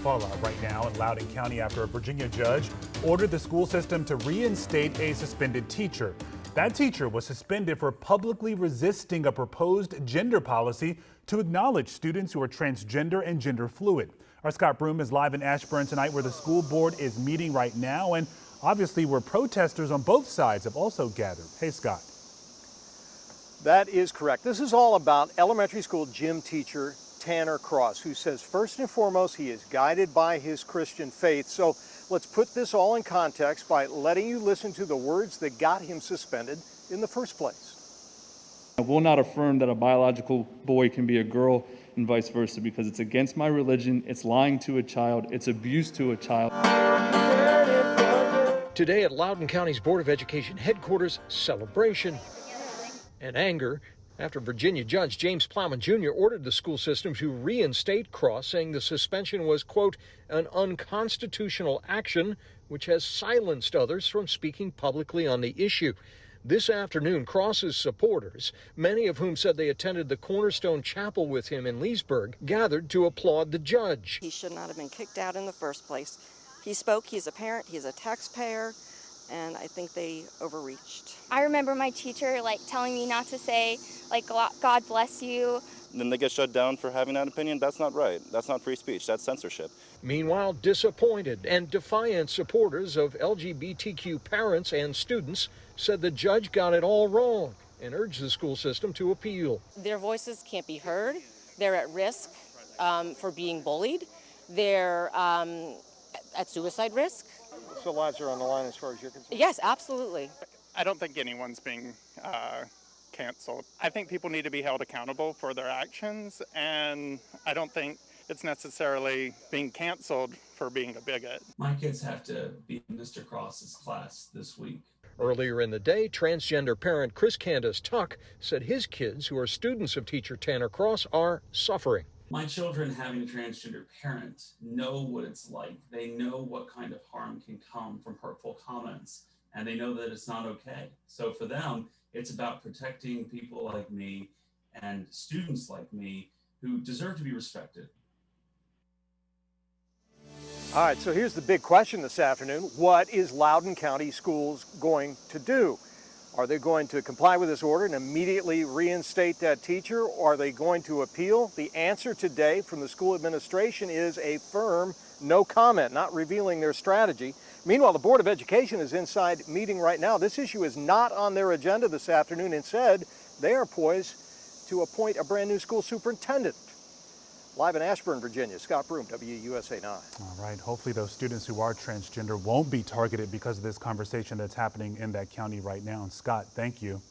fallout right now in Loudoun County after a Virginia judge ordered the school system to reinstate a suspended teacher. That teacher was suspended for publicly resisting a proposed gender policy to acknowledge students who are transgender and gender fluid. Our Scott Broom is live in Ashburn tonight, where the school board is meeting right now, and obviously where protesters on both sides have also gathered. Hey, Scott. That is correct. This is all about elementary school gym teacher Tanner Cross, who says first and foremost he is guided by his Christian faith. So let's put this all in context by letting you listen to the words that got him suspended in the first place. I will not affirm that a biological boy can be a girl and vice versa, because it's against my religion, it's lying to a child, it's abuse to a child. Today at Loudoun County's Board of Education headquarters, celebration and anger after Virginia Judge James Plowman Jr. ordered the school system to reinstate Cross, saying the suspension was, quote, an unconstitutional action which has silenced others from speaking publicly on the issue. This afternoon, Cross's supporters, many of whom said they attended the Cornerstone Chapel with him in Leesburg, gathered to applaud the judge. He should not have been kicked out in the first place. He spoke, he's a parent, he's a taxpayer, and I think they overreached. I remember my teacher telling me not to say God bless you. Then they get shut down for having that opinion. That's not right. That's not free speech. That's censorship. Meanwhile, disappointed and defiant supporters of LGBTQ parents and students said the judge got it all wrong and urged the school system to appeal. Their voices can't be heard. They're at risk for being bullied. They're at suicide risk. So lives are on the line as far as you're concerned? Yes, absolutely. I don't think anyone's being canceled. I think people need to be held accountable for their actions, and I don't think it's necessarily being canceled for being a bigot. My kids have to be in Mr. Cross's class this week. Earlier in the day, transgender parent Chris Candace Tuck said his kids, who are students of teacher Tanner Cross, are suffering. My children, having a transgender parent, know what it's like. They know what kind of harm can come from hurtful comments, and they know that it's not okay. So for them, it's about protecting people like me and students like me who deserve to be respected. All right, so here's the big question this afternoon. What is Loudoun County Schools going to do? Are they going to comply with this order and immediately reinstate that teacher, or are they going to appeal? The answer today from the school administration is a firm no comment, not revealing their strategy. Meanwhile, the Board of Education is inside meeting right now. This issue is not on their agenda this afternoon. Instead, they are poised to appoint a brand new school superintendent. Live in Ashburn, Virginia, Scott Broom, WUSA 9. All right, hopefully those students who are transgender won't be targeted because of this conversation that's happening in that county right now. And Scott, thank you.